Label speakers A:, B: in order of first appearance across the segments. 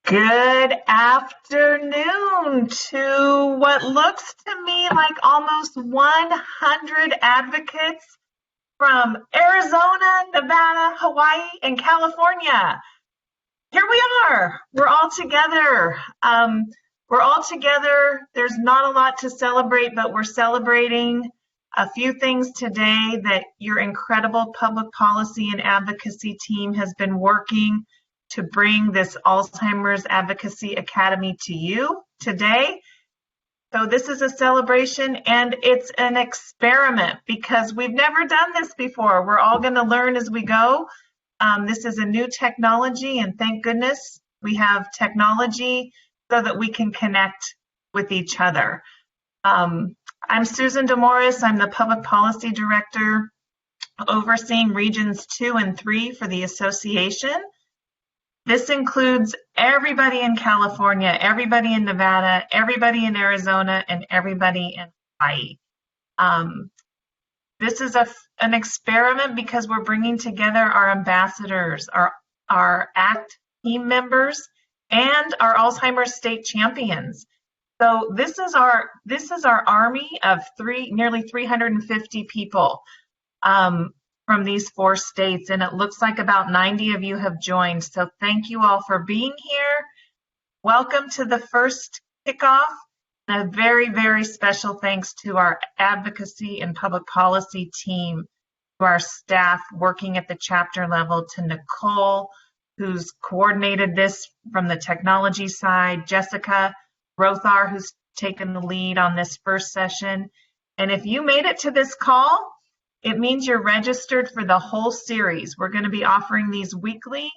A: Good afternoon to what looks to me like almost 100 advocates from Arizona, Nevada, Hawaii, and California. Here we are. We're all together. We're all together. There's not a lot to celebrate, but we're celebrating a few things today that your incredible public policy and advocacy team has been working to bring this Alzheimer's Advocacy Academy to you today. So this is a celebration and it's an experiment because we've never done this before. We're all going to learn as we go. This is a new technology, and thank goodness we have technology so that we can connect with each other. I'm Susan DeMorris. I'm the Public Policy Director overseeing Regions 2 and 3 for the association. This includes everybody in California, everybody in Nevada, everybody in Arizona, and everybody in Hawaii. This is an experiment because we're bringing together our ambassadors, our ACT team members, and our Alzheimer's state champions. So this is our army of nearly 350 people from these 4 states, and it looks like about 90 of you have joined. So thank you all for being here. Welcome to the first kickoff. And a very, very special thanks to our advocacy and public policy team, to our staff working at the chapter level, to Nicole, who's coordinated this from the technology side, Jessica, Rothar, who's taken the lead on this first session. And if you made it to this call, it means you're registered for the whole series. We're going to be offering these weekly,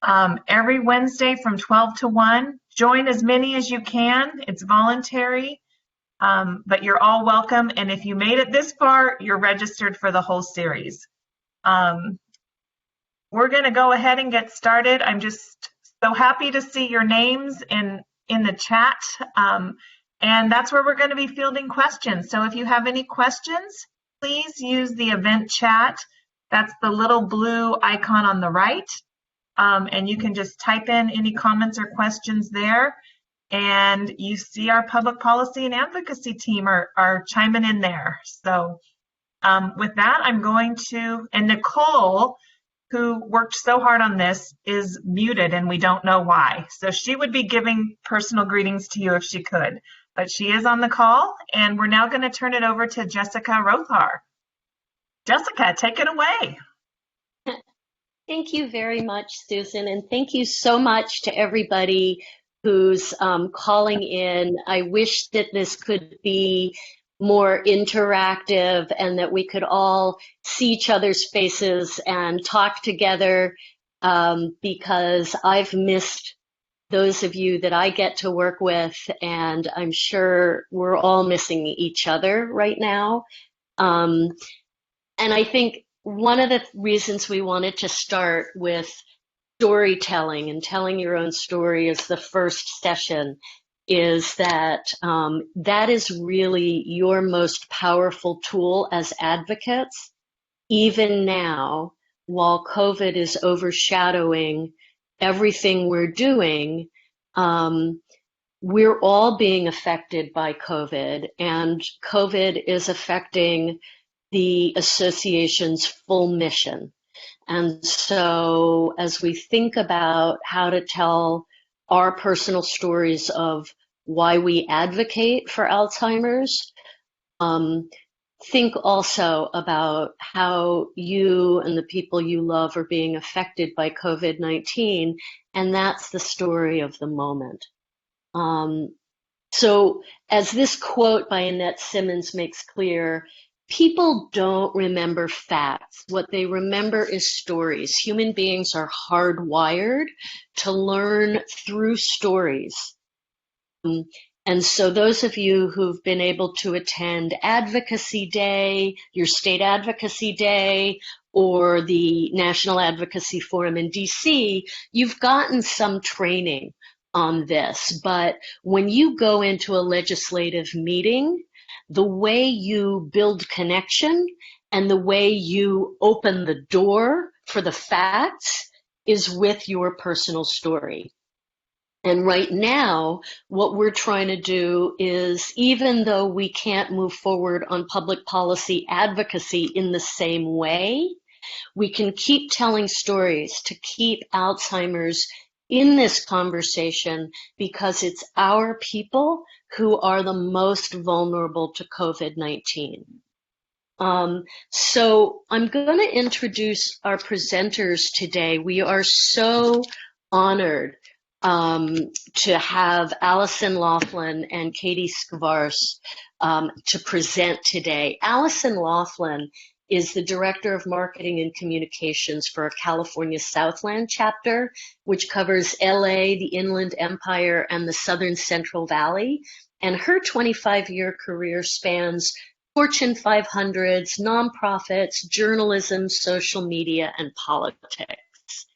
A: every Wednesday from 12 to 1. Join as many as you can. It's voluntary, but you're all welcome. And if you made it this far, you're registered for the whole series. We're going to go ahead and get started. I'm just so happy to see your names in the chat. And that's where we're going to be fielding questions. So if you have any questions, please use the event chat. That's the little blue icon on the right. And you can just type in any comments or questions there. And you see our public policy and advocacy team are chiming in there. So with that, I'm going to, and Nicole, who worked so hard on this, is muted and we don't know why. So she would be giving personal greetings to you if she could, but she is on the call, and we're now going to turn it over to Jessica Rothar. Jessica, take it away.
B: Thank you very much, Susan, and thank you so much to everybody who's calling in. I wish that this could be more interactive and that we could all see each other's faces and talk together, because I've missed those of you that I get to work with, and I'm sure we're all missing each other right now. And I think one of the reasons we wanted to start with storytelling and telling your own story as the first session is that that is really your most powerful tool as advocates, even now, while COVID is overshadowing everything we're doing. We're all being affected by COVID, and COVID is affecting the association's full mission. And so as we think about how to tell our personal stories of why we advocate for Alzheimer's, think also about how you and the people you love are being affected by COVID-19, and that's the story of the moment. So as this quote by Annette Simmons makes clear, people don't remember facts. What they remember is stories. Human beings are hardwired to learn through stories. And so those of you who've been able to attend Advocacy Day, your state advocacy day, or the National Advocacy Forum in DC, you've gotten some training on this. But when you go into a legislative meeting, the way you build connection and the way you open the door for the facts is with your personal story. And right now, what we're trying to do is, even though we can't move forward on public policy advocacy in the same way, we can keep telling stories to keep Alzheimer's in this conversation, because it's our people who are the most vulnerable to COVID-19. So I'm going to introduce our presenters today. We are so honored to have Allison Laughlin and Katie Skvarce to present today. Allison Laughlin is the Director of Marketing and Communications for our California Southland chapter, which covers LA, the Inland Empire, and the Southern Central Valley. And her 25-year career spans Fortune 500s, nonprofits, journalism, social media, and politics.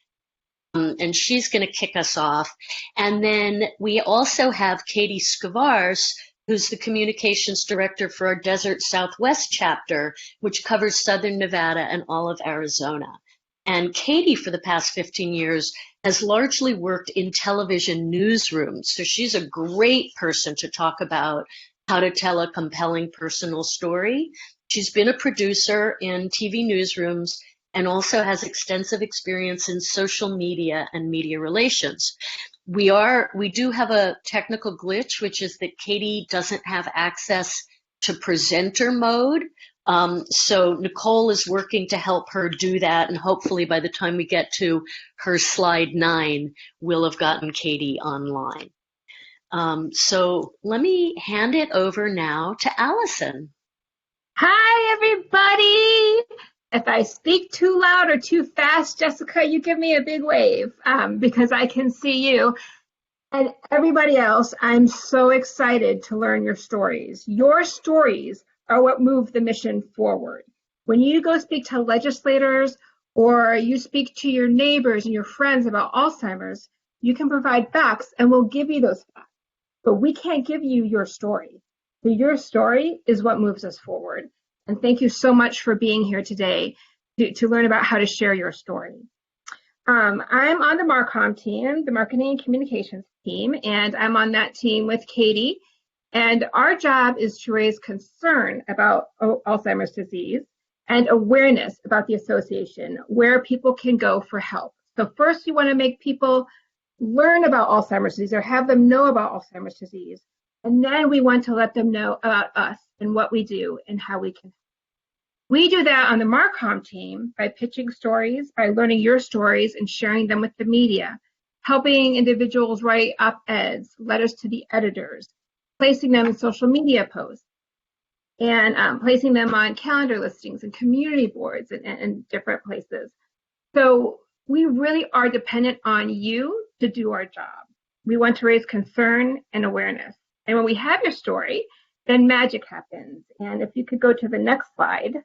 B: And she's going to kick us off. And then we also have Katie Skvarce, who's the communications director for our Desert Southwest chapter, which covers Southern Nevada and all of Arizona. And Katie, for the past 15 years, has largely worked in television newsrooms. So she's a great person to talk about how to tell a compelling personal story. She's been a producer in TV newsrooms and also has extensive experience in social media and media relations. We do have a technical glitch, which is that Katie doesn't have access to presenter mode. So Nicole is working to help her do that, and hopefully by the time we get to her slide 9, we'll have gotten Katie online. So let me hand it over now to Allison.
C: Hi, everybody. If I speak too loud or too fast, Jessica, you give me a big wave because I can see you. And everybody else, I'm so excited to learn your stories. Your stories are what move the mission forward. When you go speak to legislators or you speak to your neighbors and your friends about Alzheimer's, you can provide facts and we'll give you those facts. But we can't give you your story. So your story is what moves us forward. And thank you so much for being here today to learn about how to share your story. I'm on the MarCom team, the Marketing and Communications team, and I'm on that team with Katie. And our job is to raise concern about Alzheimer's disease and awareness about the association, where people can go for help. So first, you want to make people learn about Alzheimer's disease or have them know about Alzheimer's disease. And then we want to let them know about us and what we do and how we can. We do that on the MarCom team by pitching stories, by learning your stories and sharing them with the media, helping individuals write op-eds, letters to the editors, placing them in social media posts, and placing them on calendar listings and community boards and different places. So we really are dependent on you to do our job. We want to raise concern and awareness. And when we have your story, then magic happens. And if you could go to the next slide.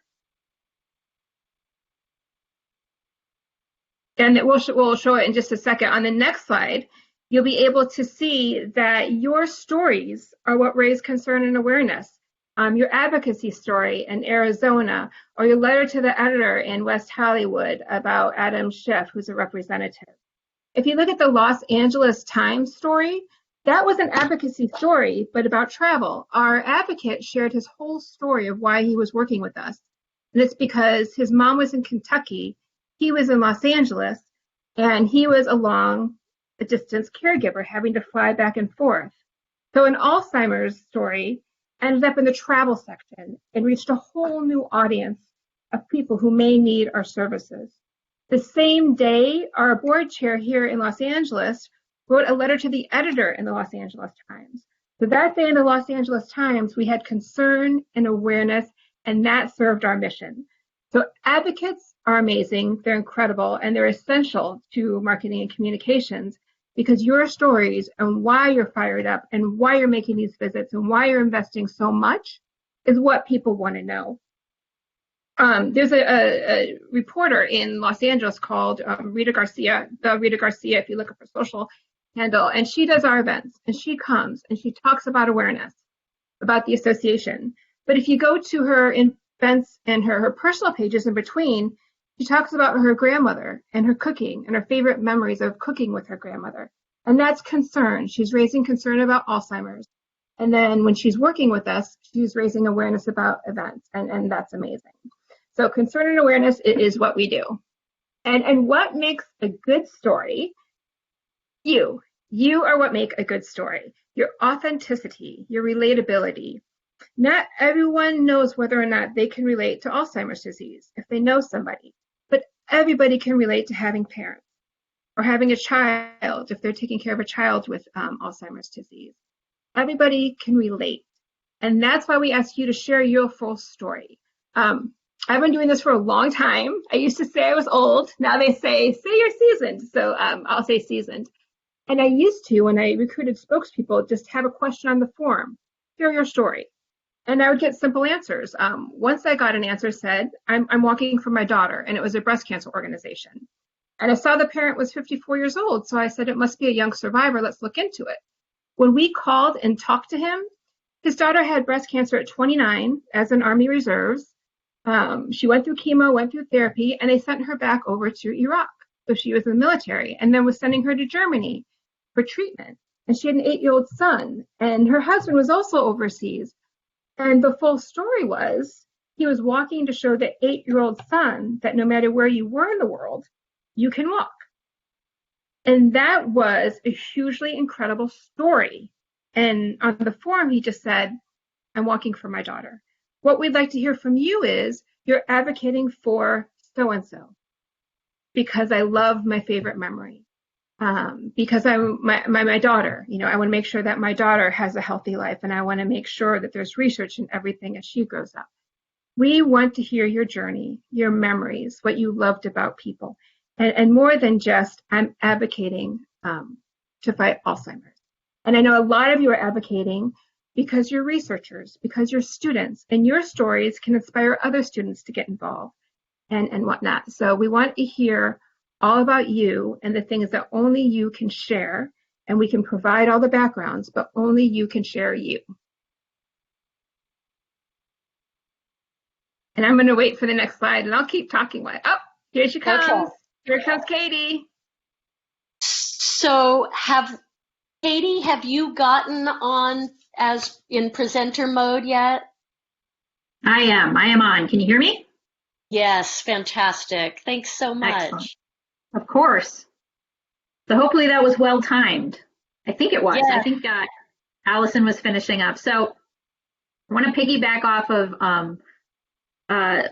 C: And we'll show it in just a second. On the next slide, you'll be able to see that your stories are what raise concern and awareness. Your advocacy story in Arizona, or your letter to the editor in West Hollywood about Adam Schiff, who's a representative. If you look at the Los Angeles Times story, that was an advocacy story, but about travel. Our advocate shared his whole story of why he was working with us. And it's because his mom was in Kentucky, he was in Los Angeles, and he was a long-distance caregiver having to fly back and forth. So an Alzheimer's story ended up in the travel section and reached a whole new audience of people who may need our services. The same day, our board chair here in Los Angeles wrote a letter to the editor in the Los Angeles Times. So that day in the Los Angeles Times, we had concern and awareness, and that served our mission. So advocates are amazing, they're incredible, and they're essential to marketing and communications, because your stories and why you're fired up and why you're making these visits and why you're investing so much is what people want to know. There's a reporter in Los Angeles called Rita Garcia, if you look at her social handle, and she does our events, and she comes and she talks about awareness, about the association. But if you go to her events and her personal pages in between, she talks about her grandmother and her cooking and her favorite memories of cooking with her grandmother. And that's concern. She's raising concern about Alzheimer's. And then when she's working with us, she's raising awareness about events, and that's amazing. So concern and awareness is what we do. And what makes a good story? You are what make a good story. Your authenticity, your relatability. Not everyone knows whether or not they can relate to Alzheimer's disease if they know somebody, but everybody can relate to having parents or having a child if they're taking care of a child with Alzheimer's disease. Everybody can relate. And that's why we ask you to share your full story. I've been doing this for a long time. I used to say I was old. Now they say you're seasoned. So I'll say seasoned. And I used to, when I recruited spokespeople, just have a question on the form, share your story. And I would get simple answers. Once I got an answer said, I'm walking for my daughter, and it was a breast cancer organization. And I saw the parent was 54 years old. So I said, it must be a young survivor. Let's look into it. When we called and talked to him, his daughter had breast cancer at 29 as an Army Reserves. She went through chemo, went through therapy, and they sent her back over to Iraq. So she was in the military, and then was sending her to Germany for treatment. And she had an 8-year-old son, and her husband was also overseas. And the full story was he was walking to show the 8-year-old son that no matter where you were in the world, you can walk. And that was a hugely incredible story. And on the form, he just said, I'm walking for my daughter. What we'd like to hear from you is you're advocating for so-and-so because I love my favorite memory. Because my daughter, I want to make sure that my daughter has a healthy life, and I want to make sure that there's research in everything as she grows up. We want to hear your journey, your memories, what you loved about people. And more than just, I'm advocating to fight Alzheimer's. And I know a lot of you are advocating because you're researchers, because you're students, and your stories can inspire other students to get involved and whatnot. So we want to hear all about you and the things that only you can share, and we can provide all the backgrounds, but only you can share you. And I'm going to wait for the next slide, and I'll keep talking. Oh, here she comes. Okay. Here comes Katie.
B: So Katie, have you gotten on as in presenter mode yet?
D: I am on. Can you hear me?
B: Yes, fantastic. Thanks so much.
D: Excellent. Of course. So hopefully that was well timed. I think it was. Yeah. I think Allison was finishing up. So I want to piggyback off of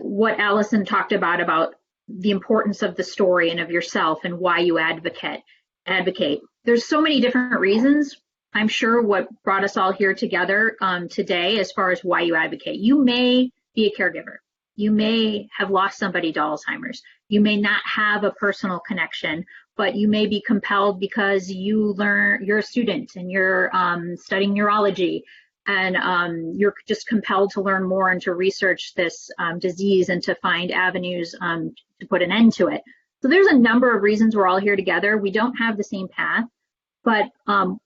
D: what Allison talked about the importance of the story and of yourself and why you advocate. There's so many different reasons. I'm sure what brought us all here together today as far as why you advocate. You may be a caregiver. You may have lost somebody to Alzheimer's. You may not have a personal connection, but you may be compelled because you're a student and you're studying neurology, and you're just compelled to learn more and to research this disease and to find avenues to put an end to it. So there's a number of reasons we're all here together. We don't have the same path, but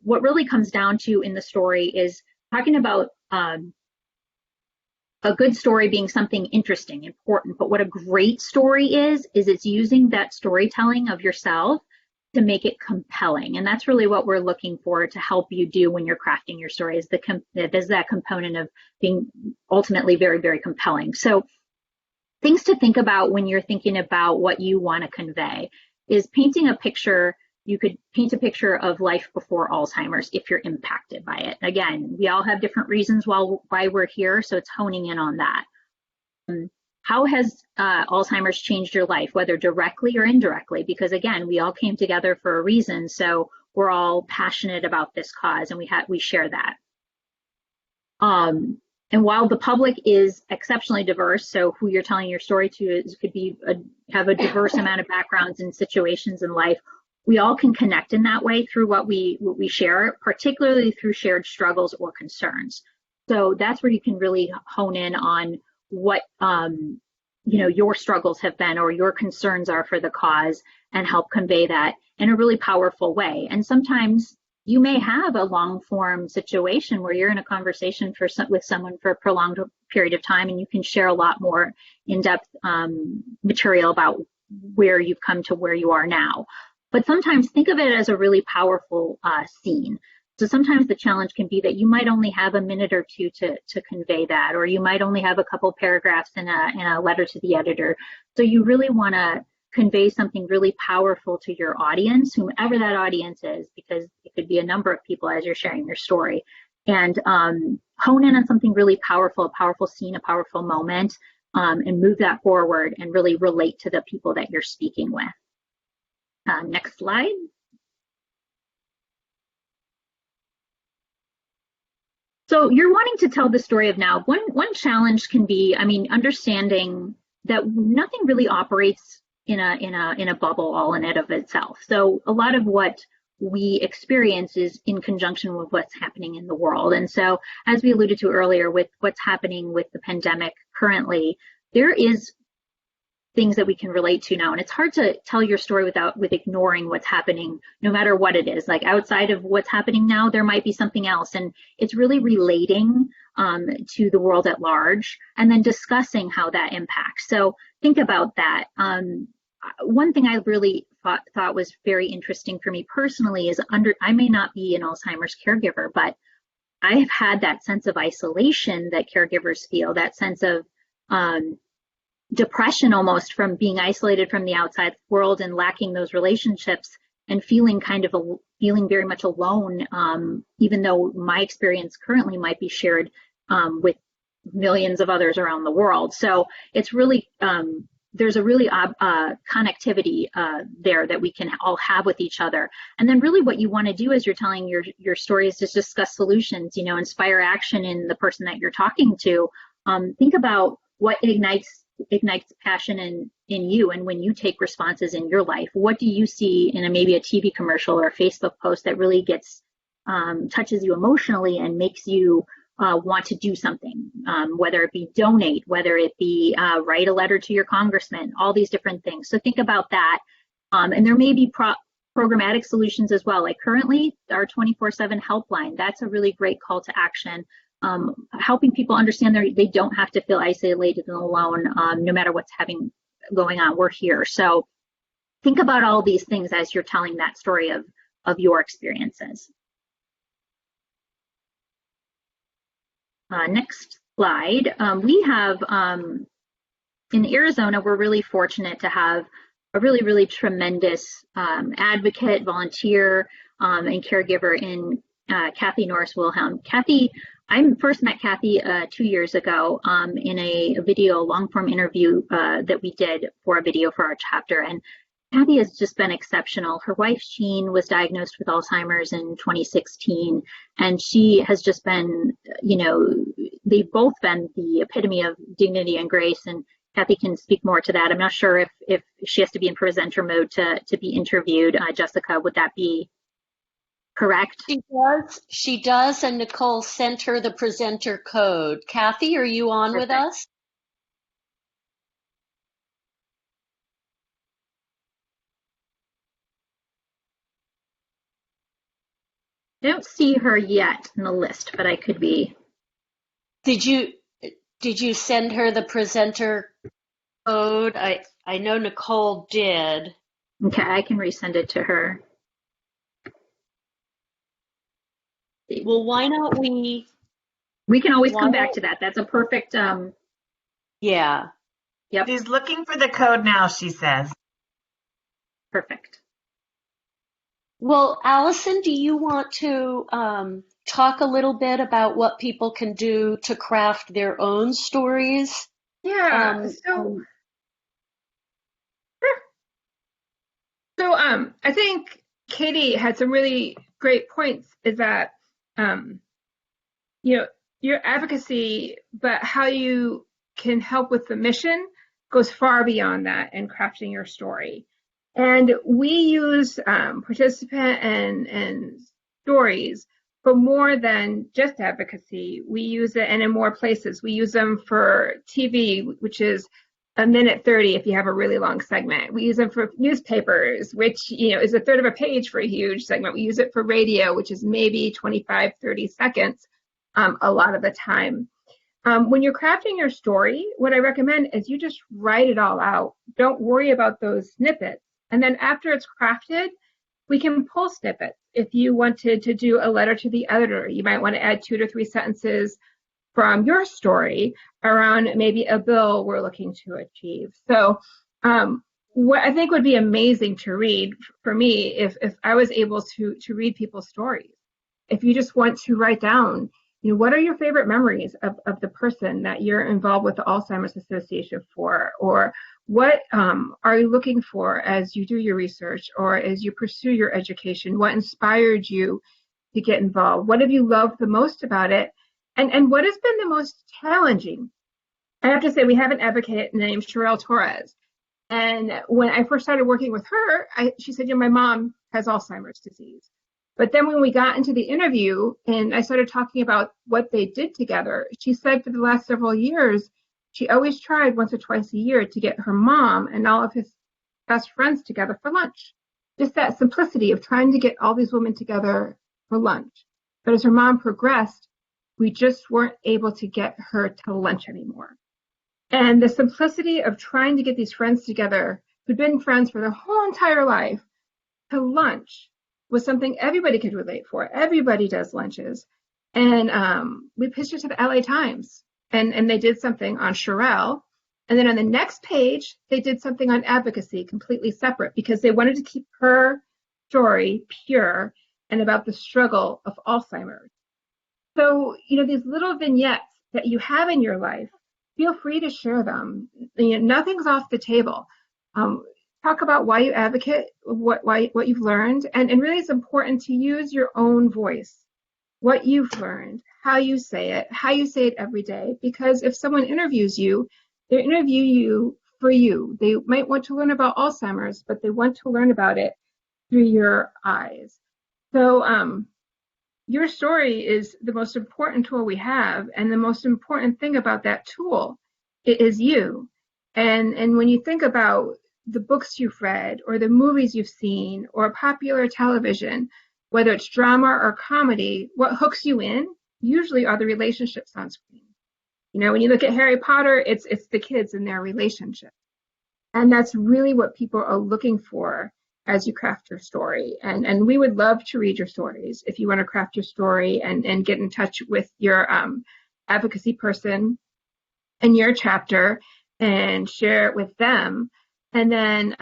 D: what really comes down to in the story is talking about a good story being something interesting, important, but what a great story is it's using that storytelling of yourself to make it compelling. And that's really what we're looking for to help you do when you're crafting your story, is that component of being ultimately very, very compelling. So things to think about when you're thinking about what you want to convey is painting a picture. You could paint a picture of life before Alzheimer's if you're impacted by it. Again, we all have different reasons why we're here, so it's honing in on that. How has Alzheimer's changed your life, whether directly or indirectly? Because again, we all came together for a reason, so we're all passionate about this cause, and we share that. And while the public is exceptionally diverse, so who you're telling your story to have a diverse amount of backgrounds and situations in life, we all can connect in that way through what we share, particularly through shared struggles or concerns. So that's where you can really hone in on what your struggles have been or your concerns are for the cause, and help convey that in a really powerful way. And sometimes you may have a long form situation where you're in a conversation with someone for a prolonged period of time, and you can share a lot more in-depth material about where you've come to where you are now. But sometimes think of it as a really powerful scene. So sometimes the challenge can be that you might only have a minute or two to convey that, or you might only have a couple paragraphs in a letter to the editor. So you really want to convey something really powerful to your audience, whomever that audience is, because it could be a number of people as you're sharing your story. And hone in on something really powerful, a powerful scene, a powerful moment, and move that forward and really relate to the people that you're speaking with. Next slide. So you're wanting to tell the story of now. One challenge can be, I mean, understanding that nothing really operates in a bubble all in and of itself. So a lot of what we experience is in conjunction with what's happening in the world. And so, as we alluded to earlier, with what's happening with the pandemic currently, there is things that we can relate to now. And it's hard to tell your story with ignoring what's happening, no matter what it is. Like outside of what's happening now, there might be something else. And it's really relating to the world at large and then discussing how that impacts. So think about that. One thing I really thought was very interesting for me personally is I may not be an Alzheimer's caregiver, but I have had that sense of isolation that caregivers feel, that sense of depression almost from being isolated from the outside world and lacking those relationships and feeling very much alone, even though my experience currently might be shared with millions of others around the world. So it's really, there's a really connectivity there that we can all have with each other. And then really what you want to do as you're telling your story is just discuss solutions, inspire action in the person that you're talking to. Think about what ignites passion in you, and when you take responses in your life, what do you see in maybe a TV commercial or a Facebook post that really touches you emotionally and makes you want to do something, whether it be donate, whether it be write a letter to your congressman, all these different things. So think about that. And there may be programmatic solutions as well. Like currently our 24/7 helpline, that's a really great call to action. Helping people understand they don't have to feel isolated and alone, no matter what's going on. We're here. So think about all these things as you're telling that story of your experiences. Next slide. We have, in Arizona, we're really fortunate to have a really, really tremendous advocate, volunteer, and caregiver in Kathy Norris Wilhelm. I first met Kathy 2 years ago in a video long-form interview that we did for a video for our chapter. And Kathy has just been exceptional. Her wife, Jean, was diagnosed with Alzheimer's in 2016. And she has just been, they've both been the epitome of dignity and grace. And Kathy can speak more to that. I'm not sure if she has to be in presenter mode to be interviewed. Jessica, would that be correct?
B: She does, and Nicole sent her the presenter code. Kathy, are you on with us?
D: I don't see her yet in the list, but I could be.
B: Did you send her the presenter code? I know Nicole did.
D: Okay, I can resend it to her.
B: Well, why not we
D: can always come back to that. That's a perfect
B: yeah.
D: Yep.
A: She's looking for the code now, she says.
D: Perfect.
B: Well, Allison, do you want to talk a little bit about what people can do to craft their own stories?
C: Yeah. So I think Katie had some really great points. Is that your advocacy, but how you can help with the mission goes far beyond that in crafting your story. And we use participant and stories for more than just advocacy. We use it, and in more places. We use them for TV, which is a minute 30 if you have a really long segment. We use them for newspapers, which is a third of a page for a huge segment. We use it for radio, which is maybe 25, 30 seconds a lot of the time. When you're crafting your story, what I recommend is you just write it all out. Don't worry about those snippets. And then after it's crafted, we can pull snippets. If you wanted to do a letter to the editor, you might want to add 2 to 3 sentences from your story around maybe a bill we're looking to achieve. So what I think would be amazing to read for me if I was able to read people's stories. If you just want to write down, what are your favorite memories of the person that you're involved with the Alzheimer's Association for, or what are you looking for as you do your research or as you pursue your education? What inspired you to get involved? What have you loved the most about it? And what has been the most challenging? I have to say, we have an advocate named Sherelle Torres. And when I first started working with her, she said, my mom has Alzheimer's disease. But then when we got into the interview and I started talking about what they did together, she said for the last several years, she always tried once or twice a year to get her mom and all of his best friends together for lunch. Just that simplicity of trying to get all these women together for lunch. But as her mom progressed, we just weren't able to get her to lunch anymore. And the simplicity of trying to get these friends together who'd been friends for their whole entire life to lunch was something everybody could relate for. Everybody does lunches. And we pitched it to the LA Times. And they did something on Sherelle. And then on the next page, they did something on advocacy, completely separate, because they wanted to keep her story pure and about the struggle of Alzheimer's. So, these little vignettes that you have in your life, feel free to share them. Nothing's off the table. Talk about why you advocate, what you've learned, and really it's important to use your own voice, what you've learned, how you say it every day. Because if someone interviews you, they interview you for you. They might want to learn about Alzheimer's, but they want to learn about it through your eyes. So your story is the most important tool we have, and the most important thing about that tool is you. And when you think about the books you've read or the movies you've seen or popular television, whether it's drama or comedy, what hooks you in usually are the relationships on screen. When you look at Harry Potter, it's the kids and their relationship. And that's really what people are looking for as you craft your story. And we would love to read your stories. If you want to craft your story and get in touch with your advocacy person and your chapter and share it with them. And then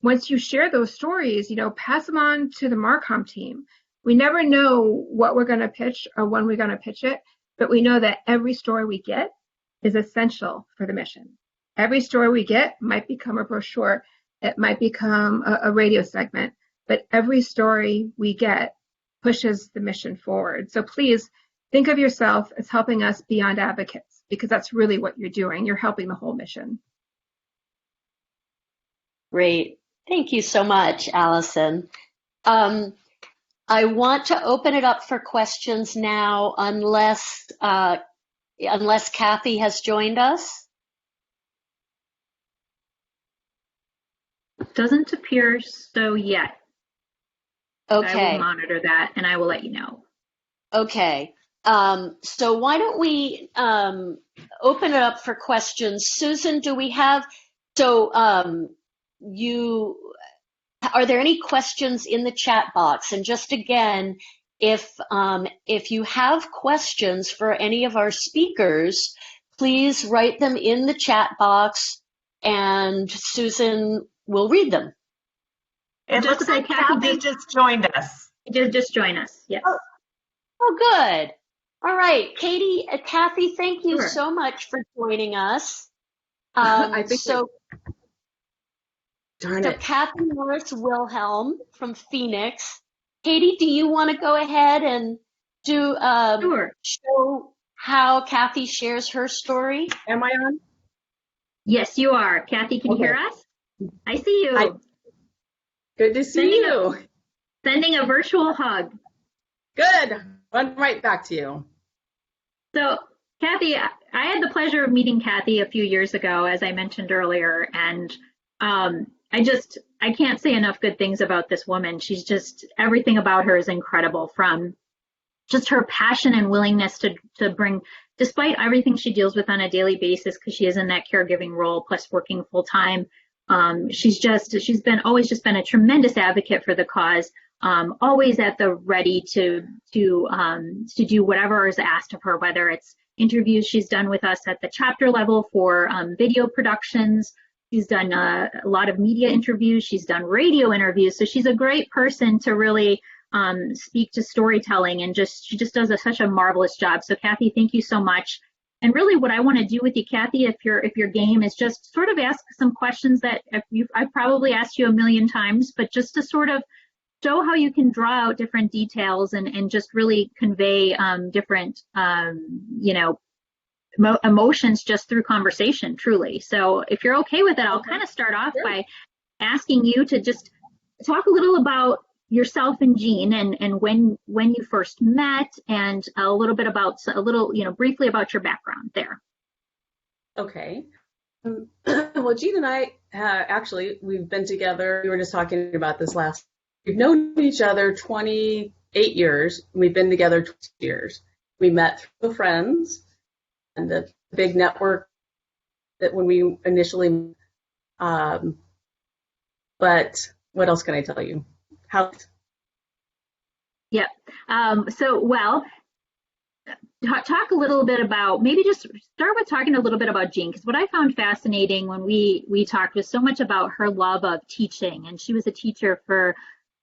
C: once you share those stories, pass them on to the Marcom team. We never know what we're going to pitch or when we're going to pitch it, but we know that every story we get is essential for the mission. Every story we get might become a brochure. It might become a radio segment, but every story we get pushes the mission forward. So please think of yourself as helping us beyond advocates, because that's really what you're doing. You're helping the whole mission.
B: Great. Thank you so much, Allison. I want to open it up for questions now, unless Kathy has joined us.
D: Doesn't appear so yet.
B: Okay.
D: I will monitor that and I will let you know. Okay.
B: So why don't we open it up for questions? Susan, do we have, are there any questions in the chat box? And just again, if you have questions for any of our speakers, please write them in the chat box and Susan will read them.
A: It looks like Kathy just joined us.
D: Just join us, yes.
B: Oh, good. All right, Kathy, thank you so much for joining us. So Kathy Morris Wilhelm from Phoenix. Katie, do you want to go ahead and show how Kathy shares her story?
E: Am I on?
D: Yes, you are. Kathy, can you hear us? I see you.
E: Good to see you.
D: Sending a virtual hug.
E: Good. Run right back to you.
D: So, Kathy, I had the pleasure of meeting Kathy a few years ago, as I mentioned earlier, and I can't say enough good things about this woman. She's just, everything about her is incredible, from just her passion and willingness to bring, despite everything she deals with on a daily basis, because she is in that caregiving role, plus working full time, She's always been a tremendous advocate for the cause, always at the ready to do whatever is asked of her, whether it's interviews she's done with us at the chapter level for video productions. She's done a lot of media interviews. She's done radio interviews. So she's a great person to really speak to storytelling, and she just does such a marvelous job. So Kathy, thank you so much. And really what I want to do with you, Kathy, if your game is just sort of ask some questions that I've probably asked you a million times, but just to sort of show how you can draw out different details and just really convey different, emotions just through conversation, truly. So if you're okay with it, I'll kind of start off by asking you to just talk a little about yourself and Jean and when you first met, and briefly about your background there.
E: Okay. Well, Jean and I actually, we've been together. We were just talking about this we've known each other 28 years. We've been together 20 years. We met through friends and a big network that when we initially, but what else can I tell you?
D: Yep. Talk a little bit about, maybe just start with talking a little bit about Jean, because what I found fascinating when we talked was so much about her love of teaching, and she was a teacher for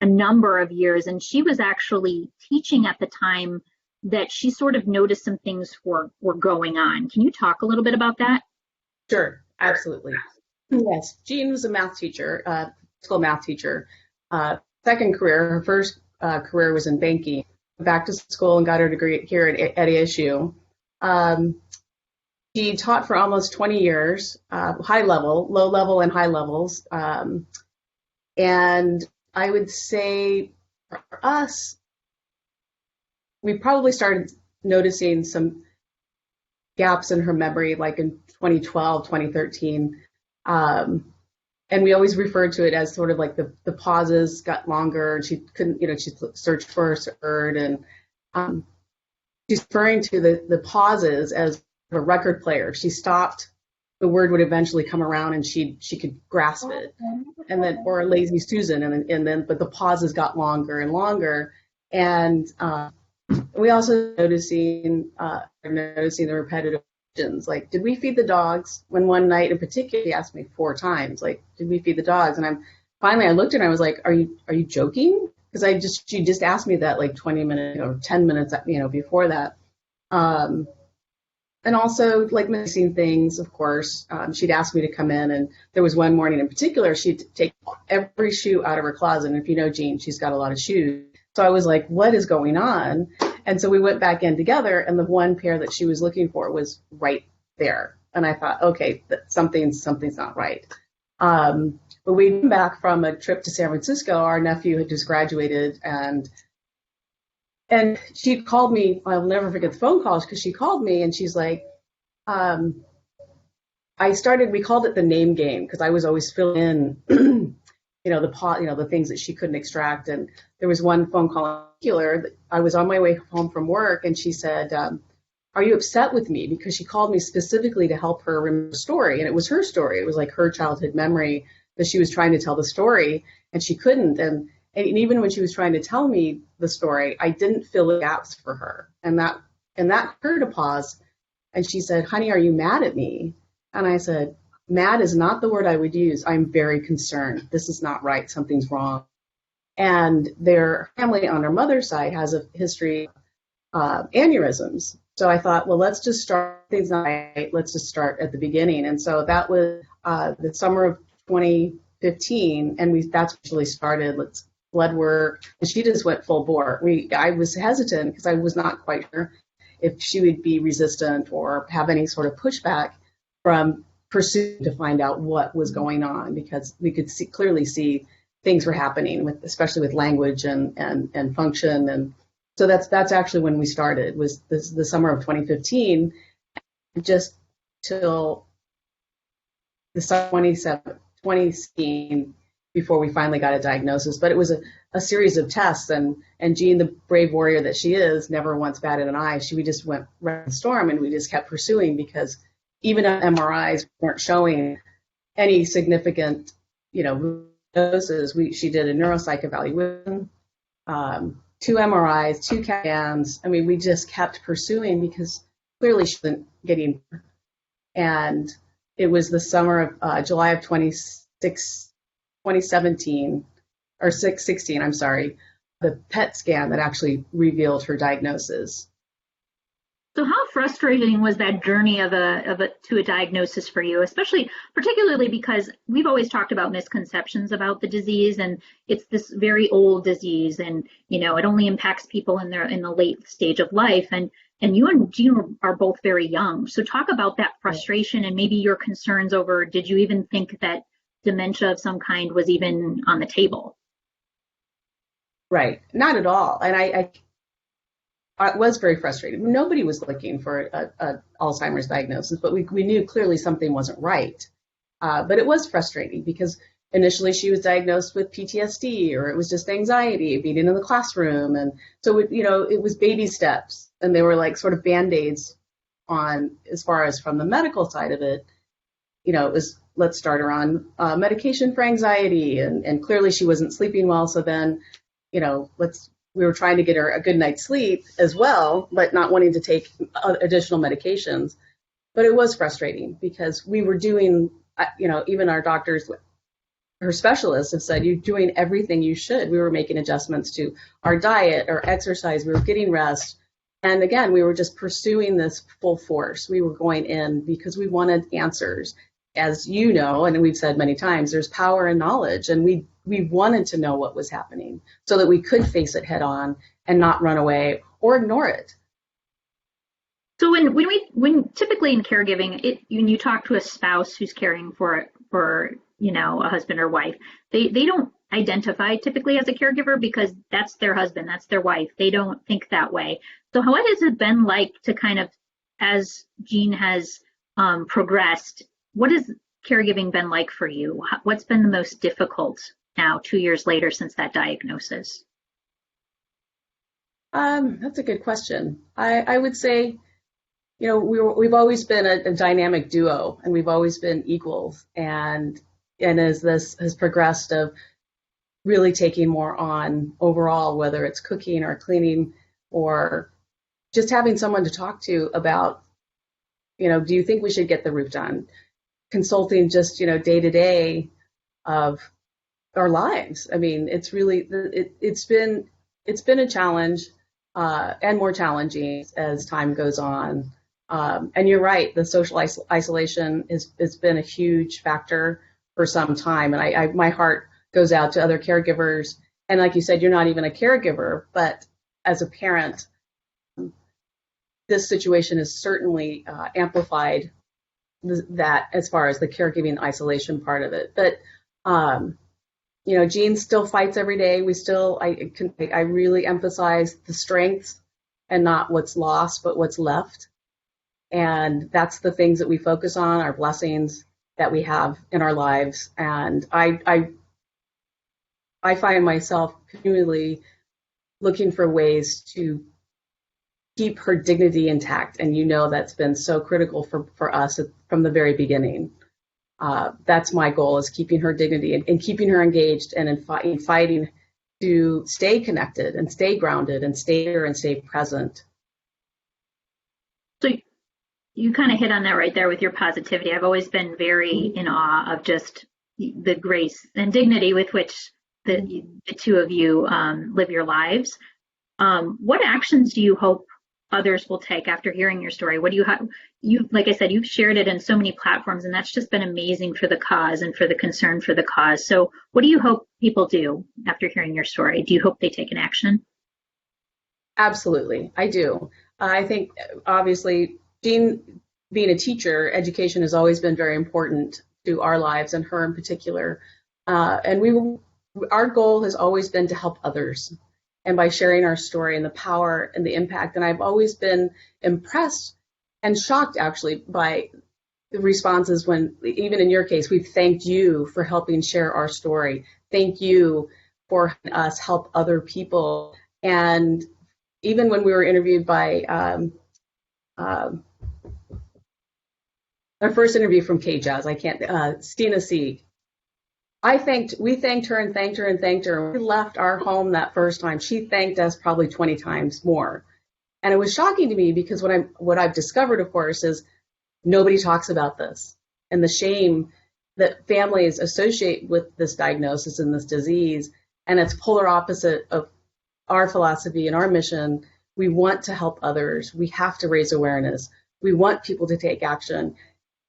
D: a number of years, and she was actually teaching at the time that she sort of noticed some things were going on. Can you talk a little bit about that?
E: Sure, absolutely. Yes, Jean was a math teacher, school math teacher. Second career, her first career was in banking. Back to school and got her degree here at ASU. She taught for almost 20 years, high level, low level and high levels. And I would say for us, we probably started noticing some gaps in her memory, like in 2012, 2013. And we always referred to it as sort of like the pauses got longer. She couldn't, she searched for a word, and she's referring to the pauses as a record player. She stopped, the word would eventually come around, and she could grasp it, and then, or a lazy Susan, and then but the pauses got longer and longer, and we also noticing the repetitive. Like, did we feed the dogs? When one night in particular, he asked me 4 times, like, did we feed the dogs? And I looked at her and I was like, are you joking? Because she just asked me that like 20 minutes or 10 minutes, before that. And also like missing things, of course. She'd ask me to come in, and there was one morning in particular, she'd take every shoe out of her closet. And if you know Jean, she's got a lot of shoes. So I was like, what is going on? And so we went back in together, and the one pair that she was looking for was right there. And I thought, okay, something's not right. But we came back from a trip to San Francisco. Our nephew had just graduated, and she called me. I'll never forget the phone calls, because she called me and she's like, we called it the name game, because I was always filling in, the things that she couldn't extract. And there was one phone call in particular that I was on my way home from work, and she said, are you upset with me? Because she called me specifically to help her remember the story. And it was her story. It was like her childhood memory that she was trying to tell the story, and she couldn't. And even when she was trying to tell me the story, I didn't fill the gaps for her. And that hurt a pause. And she said, honey, are you mad at me? And I said, mad is not the word I would use. I'm very concerned. This is not right. Something's wrong. And their family on her mother's side has a history of aneurysms. So I thought, well, let's just start things right. Let's just start at the beginning. And so that was the summer of 2015, and that's actually started. Let's blood work, and she just went full bore. I was hesitant because I was not quite sure if she would be resistant or have any sort of pushback from pursuing to find out what was going on, because we could clearly see things were happening, especially with language and function. And so that's actually when we started, was the summer of 2015, just till the summer 2016 before we finally got a diagnosis. But it was a series of tests, and Jean, the brave warrior that she is, never once batted an eye. We just went right in the storm, and we just kept pursuing, because even if MRIs weren't showing any significant, doses. She did a neuropsych evaluation, 2 MRIs, 2 CAT scans. I mean, we just kept pursuing because clearly she wasn't getting. And it was the summer of July of 2017 or 16. I'm sorry, the PET scan that actually revealed her diagnosis.
D: So how frustrating was that journey to a diagnosis for you, particularly because we've always talked about misconceptions about the disease, and it's this very old disease, and it only impacts people in the late stage of life, and you and Jean are both very young. So talk about that frustration and maybe your concerns over, did you even think that dementia of some kind was even on the table?
E: Right, not at all. And I was very frustrated. Nobody was looking for a Alzheimer's diagnosis, but we knew clearly something wasn't right. But it was frustrating because initially she was diagnosed with PTSD, or it was just anxiety, being in the classroom. And so, it was baby steps, and they were like sort of Band-Aids on, as far as from the medical side of it, it was, let's start her on medication for anxiety. And clearly she wasn't sleeping well. So then, we were trying to get her a good night's sleep as well, but not wanting to take additional medications. But it was frustrating because we were doing, even our doctors, her specialists have said, you're doing everything you should. We were making adjustments to our diet, our exercise, we were getting rest. And again, we were just pursuing this full force. We were going in because we wanted answers. As you know, and we've said many times, there's power in knowledge, and we wanted to know what was happening so that we could face it head on and not run away or ignore it.
D: So when typically in caregiving, when you talk to a spouse who's caring for a husband or wife, they don't identify typically as a caregiver because that's their husband, that's their wife. They don't think that way. So what has it been like to kind of, as Jean has progressed, what has caregiving been like for you? What's been the most difficult now, 2 years later, since that diagnosis?
E: That's a good question. I would say, we've always been a dynamic duo, and we've always been equals. And as this has progressed of really taking more on overall, whether it's cooking or cleaning or just having someone to talk to about, do you think we should get the roof done? Consulting just, day to day of our lives. I mean, it's really, it's been a challenge and more challenging as time goes on. And you're right, the social isolation has been a huge factor for some time. And my heart goes out to other caregivers. And like you said, you're not even a caregiver, but as a parent, this situation has certainly amplified that as far as the caregiving isolation part of it. But, Jean still fights every day. I really emphasize the strengths and not what's lost, but what's left. And that's the things that we focus on, our blessings that we have in our lives. And I find myself continually looking for ways to keep her dignity intact. And that's been so critical for us from the very beginning. That's my goal, is keeping her dignity and keeping her engaged and in fighting to stay connected and stay grounded and stay here and stay present.
D: So you kind of hit on that right there with your positivity. I've always been very in awe of just the grace and dignity with which the two of you live your lives. What actions do you hope others will take after hearing your story? What do you like I said, you've shared it in so many platforms, and that's just been amazing for the cause and for the concern for the cause. So what do you hope people do after hearing your story? Do you hope they take an action?
E: Absolutely, I do. I think obviously, Jean, being a teacher, education has always been very important to our lives, and her in particular. And our goal has always been to help others. And by sharing our story and the power and the impact. And I've always been impressed and shocked, actually, by the responses when, even in your case, we've thanked you for helping share our story. Thank you for helping us help other people. And even when we were interviewed by our first interview from KJAZ, I can't, Stina C. We thanked her and thanked her and thanked her. We left our home that first time. She thanked us probably 20 times more. And it was shocking to me because what I've discovered, of course, is nobody talks about this and the shame that families associate with this diagnosis and this disease. And it's polar opposite of our philosophy and our mission. We want to help others. We have to raise awareness. We want people to take action.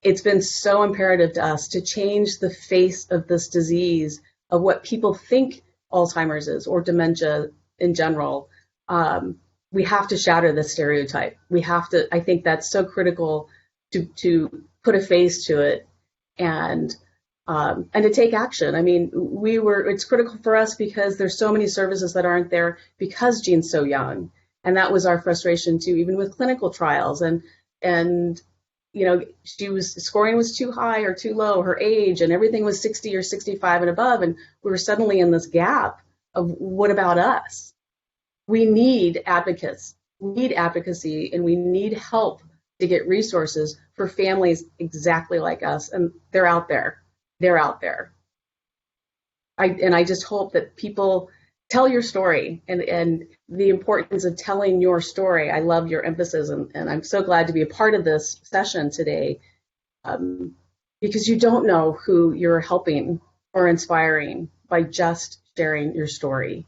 E: It's been so imperative to us to change the face of this disease, of what people think Alzheimer's is or dementia in general. We have to shatter this stereotype. I think that's so critical to put a face to it and to take action. I mean, it's critical for us because there's so many services that aren't there because Jean's so young. And that was our frustration too, even with clinical trials. And scoring was too high or too low, her age, and everything was 60 or 65 and above. And we were suddenly in this gap of what about us? We need advocates, we need advocacy, and we need help to get resources for families exactly like us. And they're out there. They're out there. I just hope that people tell your story and the importance of telling your story. I love your emphasis, and I'm so glad to be a part of this session today because you don't know who you're helping or inspiring by just sharing your story.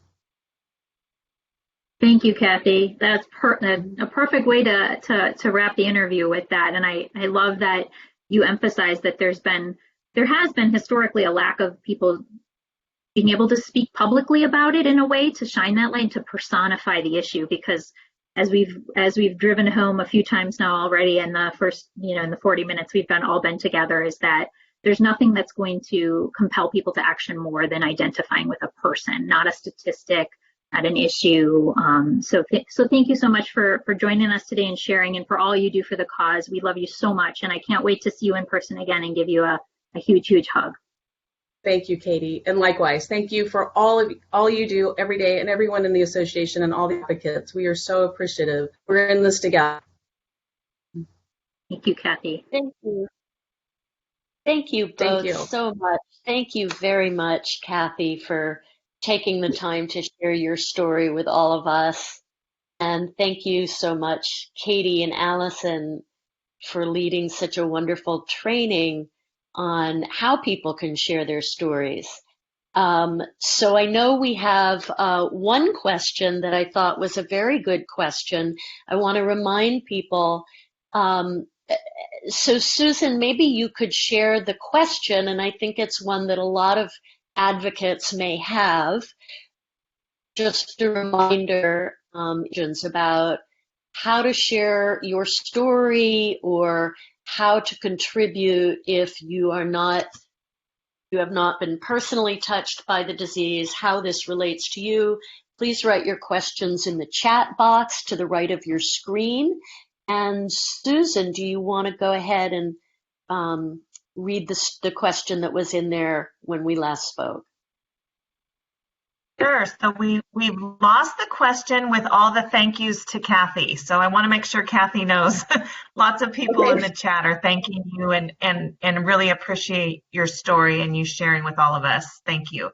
D: Thank you, Kathy. That's a perfect way to wrap the interview with that. And I love that you emphasize that there has been historically a lack of people being able to speak publicly about it in a way to shine that light, to personify the issue, because as we've driven home a few times now already in the first, in the 40 minutes we've all been together, is that there's nothing that's going to compel people to action more than identifying with a person, not a statistic, not an issue. So thank you so much for joining us today and sharing, and for all you do for the cause. We love you so much, and I can't wait to see you in person again and give you a huge, huge hug.
E: Thank you, Katie. And likewise, thank you for all you do every day, and everyone in the association and all the advocates. We are so appreciative. We're in this together.
D: Thank you, Kathy.
B: Thank you. Thank you both so much. Thank you very much, Kathy, for taking the time to share your story with all of us. And thank you so much, Katie and Allison, for leading such a wonderful training on how people can share their stories. So I know we have one question that I thought was a very good question. I want to remind people, so Susan, maybe you could share the question, and I think it's one that a lot of advocates may have. Just a reminder about how to share your story or how to contribute if you have not been personally touched by the disease, how this relates to you. Please write your questions in the chat box to the right of your screen. And Susan, do you want to go ahead and read the question that was in there when we last spoke?
A: Sure. So we've lost the question with all the thank yous to Kathy. So I want to make sure Kathy knows. Lots of people in the chat are thanking you and really appreciate your story and you sharing with all of us. Thank you.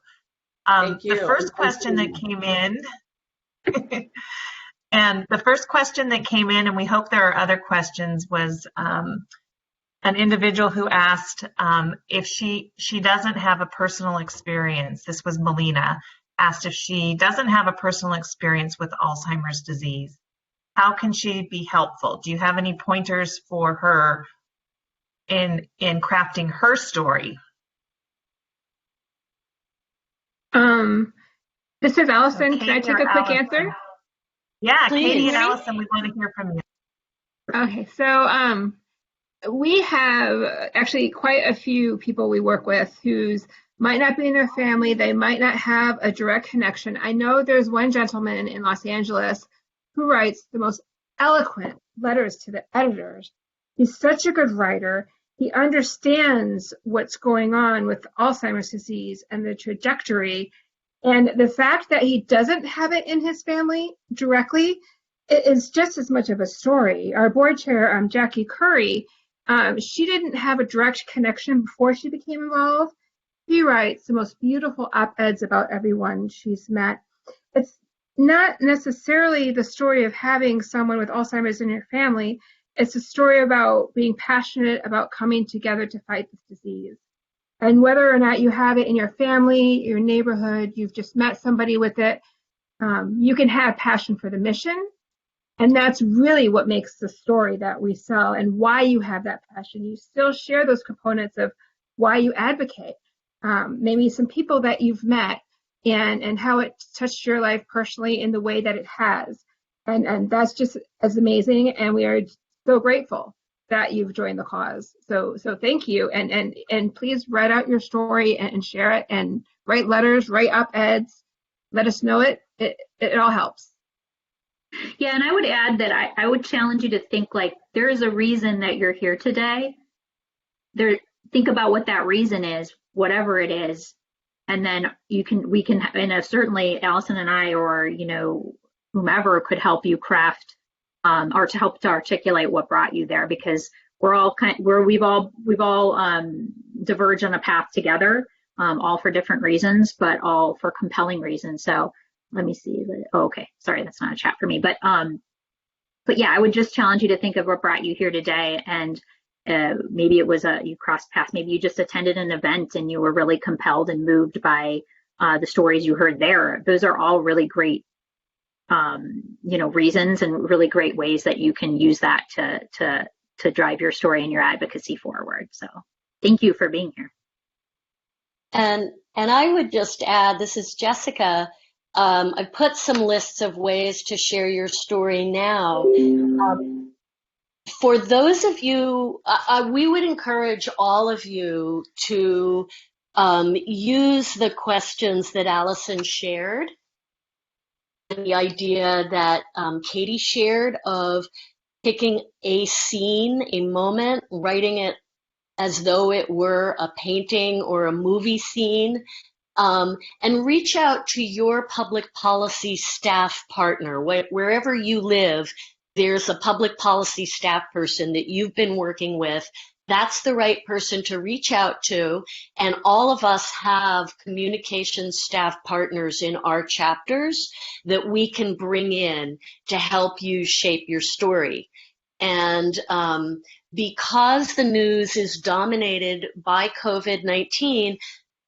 E: Thank you.
A: The first question that came in, and the first question that came in, and we hope there are other questions, was an individual who asked if she doesn't have a personal experience. This was Melina. Asked if she doesn't have a personal experience with Alzheimer's disease, how can she be helpful? Do you have any pointers for her in crafting her story?
C: This is Allison.
A: So
C: can I take a quick answer?
A: Yeah,
B: Please.
A: Katie and Allison, we want to hear from you.
C: Okay, so we have actually quite a few people we work with who's might not be in their family, they might not have a direct connection. I know there's one gentleman in Los Angeles who writes the most eloquent letters to the editors. He's such a good writer. He understands what's going on with Alzheimer's disease and the trajectory. And the fact that he doesn't have it in his family directly, it is just as much of a story. Our board chair, Jackie Curry, She didn't have a direct connection before she became involved. She writes the most beautiful op-eds about everyone she's met. It's not necessarily the story of having someone with Alzheimer's in your family. It's a story about being passionate about coming together to fight this disease. And whether or not you have it in your family, your neighborhood, you've just met somebody with it, you can have passion for the mission. And that's really what makes the story that we sell and why you have that passion. You still share those components of why you advocate. Maybe some people that you've met and how it touched your life personally in the way that it has. And that's just as amazing. And we are so grateful that you've joined the cause. So thank you. And please write out your story and share it and write letters, write op-eds, let us know it. It all helps.
D: Yeah, and I would add that I would challenge you to think like there is a reason that you're here today. Think about what that reason is, whatever it is, and then we can, and certainly Allison and I, or whomever could help you craft or to help to articulate what brought you there, because we've all diverged on a path together, all for different reasons, but all for compelling reasons. So let me see. Oh, okay, sorry, that's not a chat for me, but yeah, I would just challenge you to think of what brought you here today, and maybe it was you crossed paths, maybe you just attended an event and you were really compelled and moved by the stories you heard there. Those are all really great, reasons and really great ways that you can use that to drive your story and your advocacy forward. So thank you for being here.
B: And I would just add, this is Jessica. I put some lists of ways to share your story now. For those of you, we would encourage all of you to use the questions that Allison shared, and the idea that Katie shared of picking a scene, a moment, writing it as though it were a painting or a movie scene. And reach out to your public policy staff partner. Wherever you live, there's a public policy staff person that you've been working with. That's the right person to reach out to. And all of us have communications staff partners in our chapters that we can bring in to help you shape your story. And because the news is dominated by COVID-19,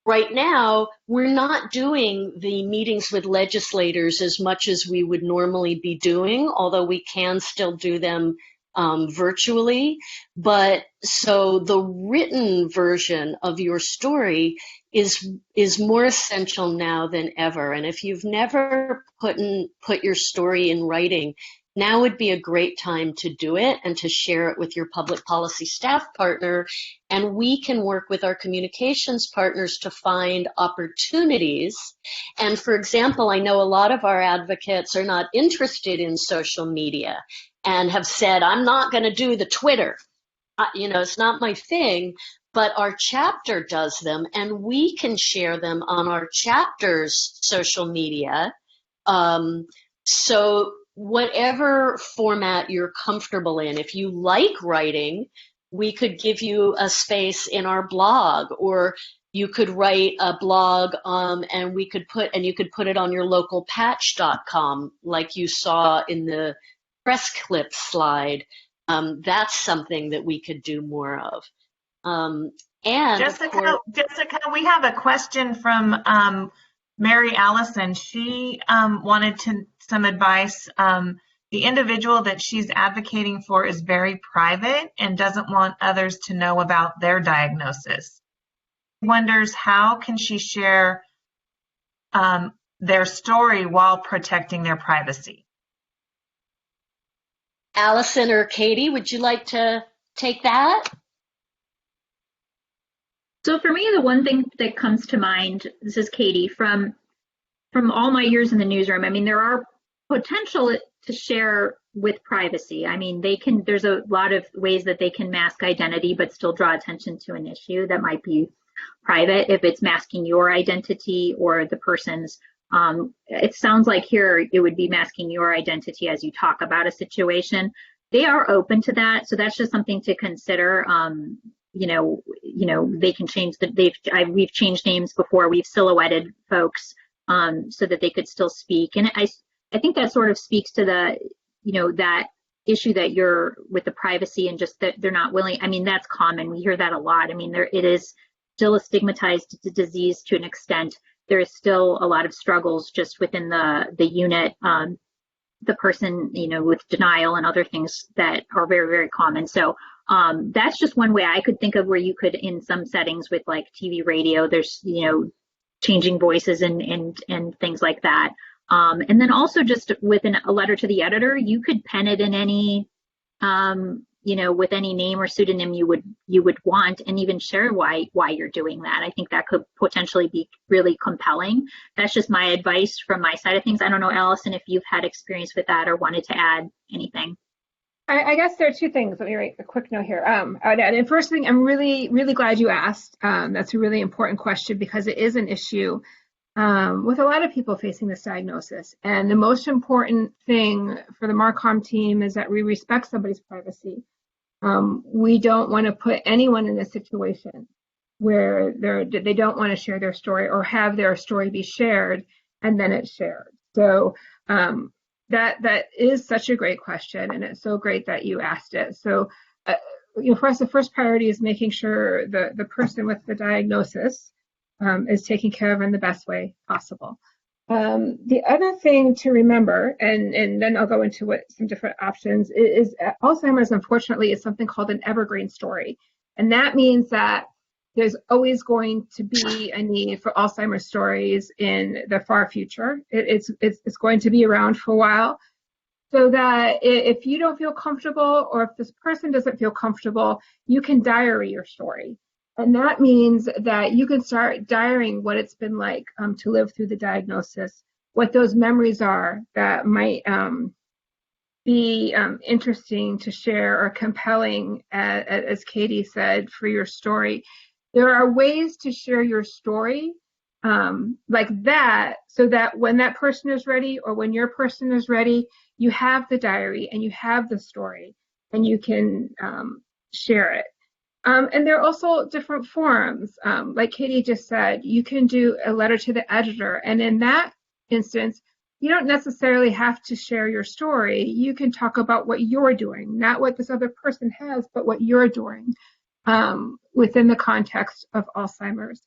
B: right now, we're not doing the meetings with legislators as much as we would normally be doing, although we can still do them virtually. But so the written version of your story is more essential now than ever. And if you've never put your story in writing, now would be a great time to do it and to share it with your public policy staff partner. And we can work with our communications partners to find opportunities. And for example, I know a lot of our advocates are not interested in social media and have said, I'm not going to do the Twitter. It's not my thing, but our chapter does them, and we can share them on our chapter's social media. So whatever format you're comfortable in, if you like writing, we could give you a space in our blog, or you could write a blog and you could put it on your local patch.com like you saw in the press clip slide. That's something that we could do more of. And
A: Jessica, we have a question from Mary Allison. She wanted some advice. The individual that she's advocating for is very private and doesn't want others to know about their diagnosis. Wonders how can she share their story while protecting their privacy?
B: Allison or Katie, would you like to take that?
D: So for me, the one thing that comes to mind, this is Katie, from all my years in the newsroom, I mean, there are potential to share with privacy. I mean, there's a lot of ways that they can mask identity, but still draw attention to an issue that might be private if it's masking your identity or the person's. It sounds like here it would be masking your identity as you talk about a situation. they are open to that. So that's just something to consider. They can change we've changed names before. We've silhouetted folks so that they could still speak. And I think that sort of speaks to that issue that you're with the privacy and just that they're not willing. I mean, that's common. We hear that a lot. I mean, it is still a stigmatized disease to an extent. There is still a lot of struggles just within the unit. The person, with denial and other things that are very, very common. So that's just one way I could think of where you could, in some settings with like TV, radio, there's, changing voices and things like that. And then also just within a letter to the editor, you could pen it in any, with any name or pseudonym you would want, and even share why you're doing that. I think that could potentially be really compelling. That's just my advice from my side of things. I don't know, Allison, if you've had experience with that or wanted to add anything.
C: I guess there are two things. Let me write a quick note here. And first thing, I'm really, really glad you asked. That's a really important question because it is an issue with a lot of people facing this diagnosis. And the most important thing for the Marcom team is that we respect somebody's privacy. We don't want to put anyone in a situation where they don't want to share their story or have their story be shared and then it's shared. So that is such a great question, and it's so great that you asked it. So for us, the first priority is making sure the person with the diagnosis is taken care of in the best way possible. The other thing to remember, and then I'll go into some different options, is Alzheimer's, unfortunately, is something called an evergreen story. And that means that there's always going to be a need for Alzheimer's stories in the far future. It's going to be around for a while. So that if you don't feel comfortable, or if this person doesn't feel comfortable, you can diary your story. And that means that you can start diarying what it's been like to live through the diagnosis, what those memories are that might be interesting to share or compelling, as Katie said, for your story. There are ways to share your story like that, so that when that person is ready or when your person is ready, you have the diary and you have the story and you can share it. And there are also different forms. Like Katie just said, you can do a letter to the editor. And in that instance, you don't necessarily have to share your story. You can talk about what you're doing, not what this other person has, but what you're doing within the context of Alzheimer's.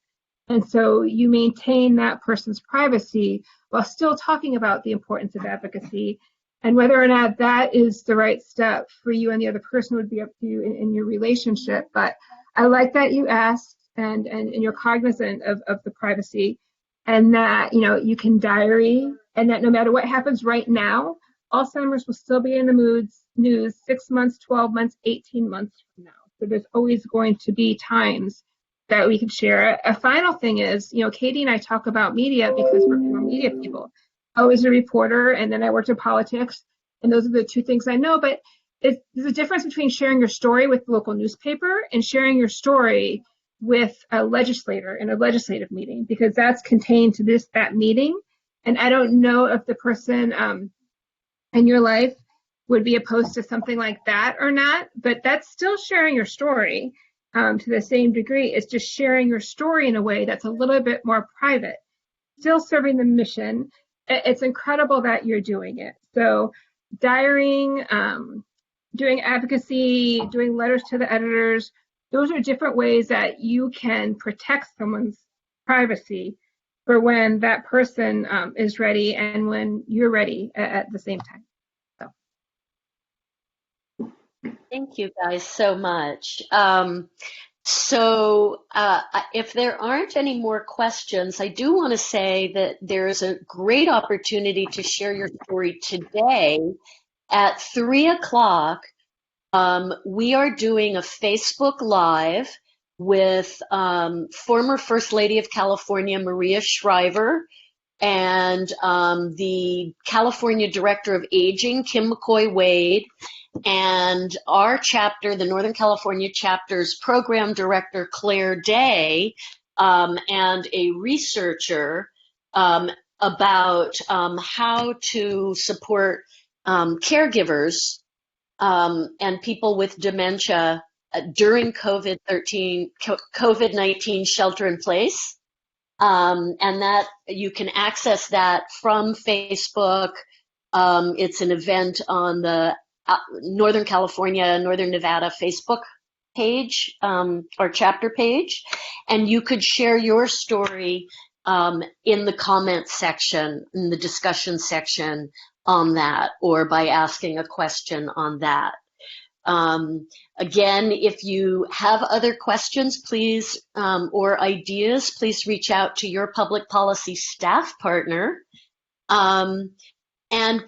C: And so you maintain that person's privacy while still talking about the importance of advocacy. And whether or not that is the right step for you and the other person would be up to you in your relationship. But I like that you asked and you're cognizant of the privacy, and that you can diary, and that no matter what happens right now, Alzheimer's will still be in the news 6 months, 12 months, 18 months from now. So there's always going to be times that we can share it. A final thing is, Katie and I talk about media because we're media people. I was a reporter, and then I worked in politics, and those are the two things I know. But there's a difference between sharing your story with the local newspaper and sharing your story with a legislator in a legislative meeting, because that's contained to that meeting. And I don't know if the person in your life would be opposed to something like that or not, but that's still sharing your story to the same degree. It's just sharing your story in a way that's a little bit more private, still serving the mission. It's incredible that you're doing it. So diarying, doing advocacy, doing letters to the editors, those are different ways that you can protect someone's privacy for when that person is ready and when you're ready at the same time.
B: Thank you guys so much. If there aren't any more questions, I do want to say that there is a great opportunity to share your story today at 3:00. We are doing a Facebook Live with former First Lady of California, Maria Shriver, and the California Director of Aging, Kim McCoy-Wade, and our chapter, the Northern California chapter's program director, Claire Day, and a researcher about how to support caregivers and people with dementia during COVID-19 shelter in place. And that you can access that from Facebook. It's an event on the Northern California, Northern Nevada Facebook page or chapter page. And you could share your story in the comments section, in the discussion section on that, or by asking a question on that. Again, if you have other questions, please, or ideas, please reach out to your public policy staff partner. And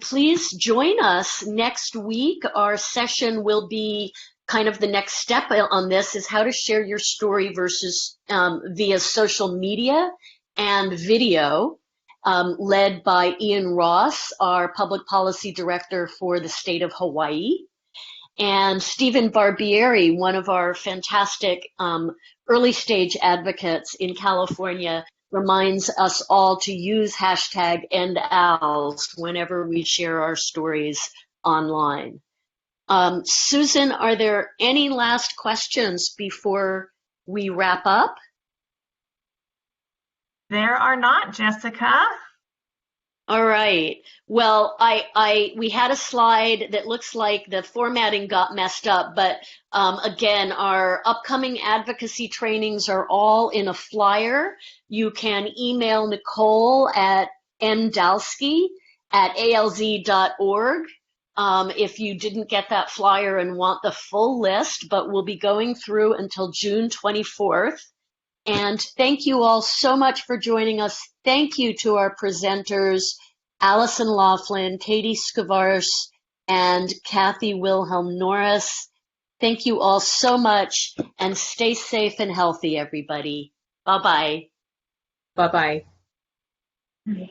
B: please join us next week. Our session will be kind of the next step on this, is how to share your story versus via social media and video, led by Ian Ross, our public policy director for the state of Hawaii. And Stephen Barbieri, one of our fantastic early stage advocates in California, reminds us all to use hashtag #EndALS whenever we share our stories online. Susan, are there any last questions before we wrap up?
A: There are not, Jessica.
B: All right. Well, we had a slide that looks like the formatting got messed up, but again, our upcoming advocacy trainings are all in a flyer. You can email Nicole at ndalski@alz.org if you didn't get that flyer and want the full list, but we'll be going through until June 24th. And thank you all so much for joining us. Thank you to our presenters, Allison Laughlin, Katie Scavars, and Kathy Wilhelm Norris. Thank you all so much, and stay safe and healthy, everybody. Bye-bye.
E: Bye-bye.
C: Okay.